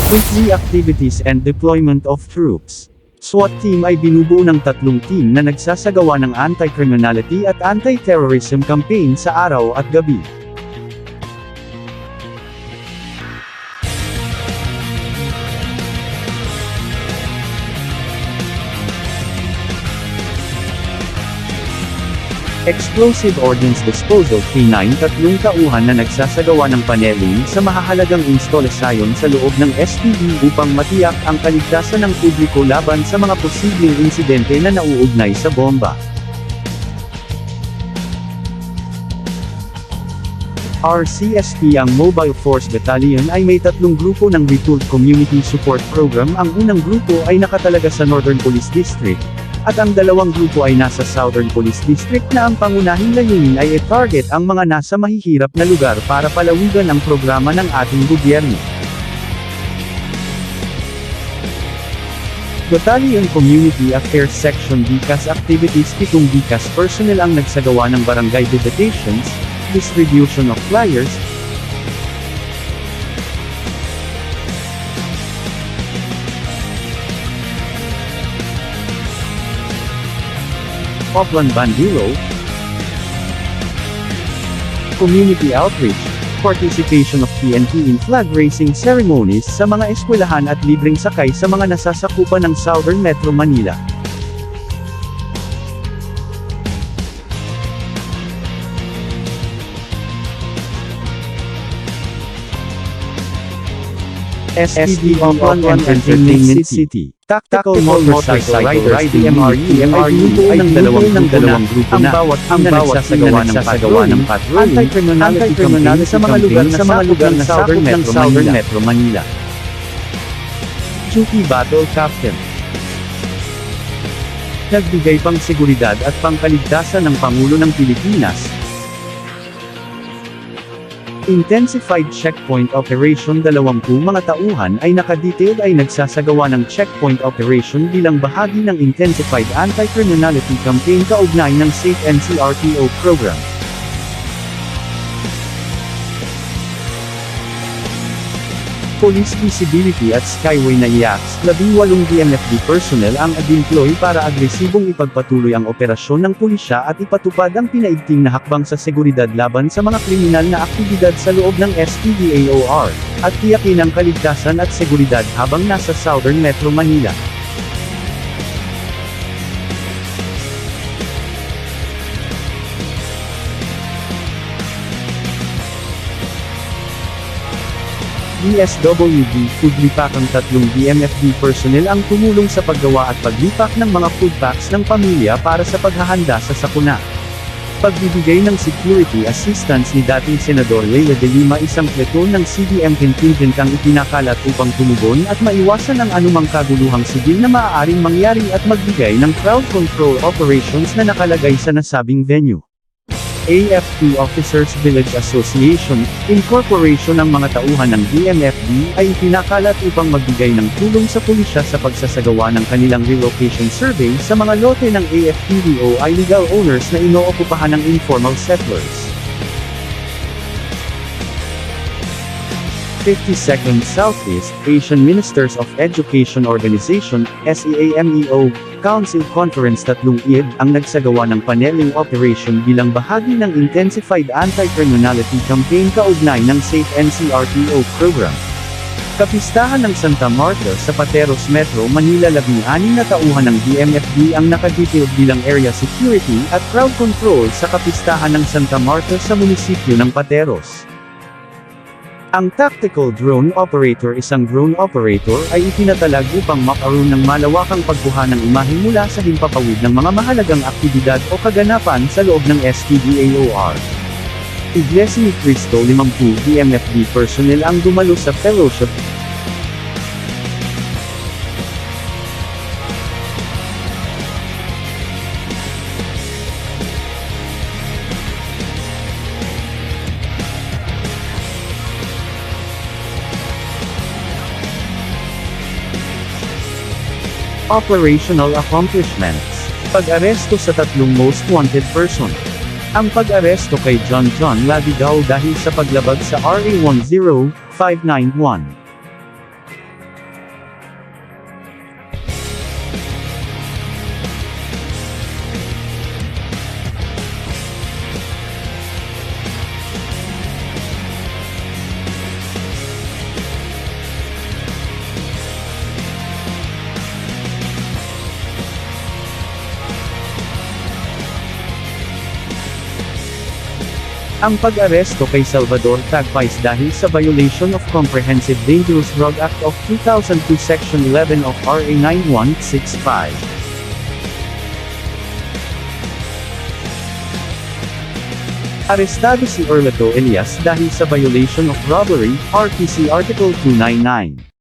Weekly activities and deployment of troops. SWAT team ay binubuo ng 3 team na nagsasagawa ng anti-criminality at anti-terrorism campaign sa araw at gabi. Explosive Ordnance Disposal K9 3 tauhan na nagsasagawa ng paneling sa mahahalagang instalasyon sa loob ng SPD upang matiyak ang kaligtasan ng publiko laban sa mga posibleng insidente na nauugnay sa bomba. RCSP ang Mobile Force Battalion ay may 3 grupo ng Retooled Community Support Program. Ang unang grupo ay nakatalaga sa Northern Police District, at ang 2 grupo ay nasa Southern Police District na ang pangunahing layunin ay i-target ang mga nasa mahihirap na lugar para palawigan ang programa ng ating gobyerno. Battalion Community Affairs Section BCAS Activities 7 BCAS personnel ang nagsagawa ng barangay visitations, distribution of flyers, Oplan Bandilo, community outreach, participation of PNP in flag raising ceremonies sa mga eskwelahan at libreng sakay sa mga nasasakupan ng Southern Metro Manila. SPD Oplan Entertainment City. Tactical Motorcycle Riders TMRU ay binubuo ng 2 grupo na ang bawat nagsasagawa ng patrolling, anti-criminality sa mga lugar na sakop ng Southern Metro Manila. Duty Battle Captain. Nagbigay pang seguridad at pangkaligtasan ng Pangulo ng Pilipinas. Intensified Checkpoint Operation 20 mga tauhan ay nakadetailed ay nagsasagawa ng checkpoint operation bilang bahagi ng Intensified Anti-Criminality Campaign kaugnay ng SAFE NCRPO program. Police Visibility at Skyway na IACS, 18 DMFD personnel ang deploy para agresibong ipagpatuloy ang operasyon ng pulisya at ipatupad ang pinaigting na hakbang sa seguridad laban sa mga kriminal na aktibidad sa loob ng SPDAOR, at tiyakin ang kaligtasan at seguridad habang nasa Southern Metro Manila. DSWD Food Repack ang 3 DMFD personnel ang tumulong sa paggawa at paglipak ng mga food packs ng pamilya para sa paghahanda sa sakuna. Pagbibigay ng security assistance ni dating Senador Leila de Lima, isang platoon ng CDM contingent ang ipinakalat upang tumugon at maiwasan ang anumang kaguluhang sibil na maaaring mangyari at magbigay ng crowd control operations na nakalagay sa nasabing venue. AFP Officers Village Association, Incorporation ng mga tauhan ng DMFD ay ipinakalat upang magbigay ng tulong sa pulisya sa pagsasagawa ng kanilang relocation survey sa mga lote ng AFPDO ay legal owners na inookupahan ng informal settlers. 52nd Southeast Asian Ministers of Education Organization, SEAMEO, Council Conference 3 IED ang nagsagawa ng paneling operation bilang bahagi ng Intensified Anti-Criminality Campaign kaugnay ng SAFE NCRPO program. Kapistahan ng Santa Marta sa Pateros Metro Manila, 16 na tauhan ng DMFD ang nakadetailed bilang area security at crowd control sa kapistahan ng Santa Marta sa munisipyo ng Pateros. Ang Tactical Drone Operator, isang drone operator ay itinatalag upang makaroon ng malawakang pagkuha ng imahe mula sa himpapawid ng mga mahalagang aktibidad o kaganapan sa loob ng SPDAOR. Iglesia ni Cristo, 50 DMFD personnel ang dumalo sa fellowship. Operational accomplishments. Pag-aresto sa 3 most wanted person. Ang pag-aresto kay John Ladigao dahil sa paglabag sa RA 10591. Ang pag-aresto kay Salvador Tagpais dahil sa violation of Comprehensive Dangerous Drug Act of 2002 Section 11 of RA 9165. Arestado si Orlando Elias dahil sa violation of robbery, RPC Article 299.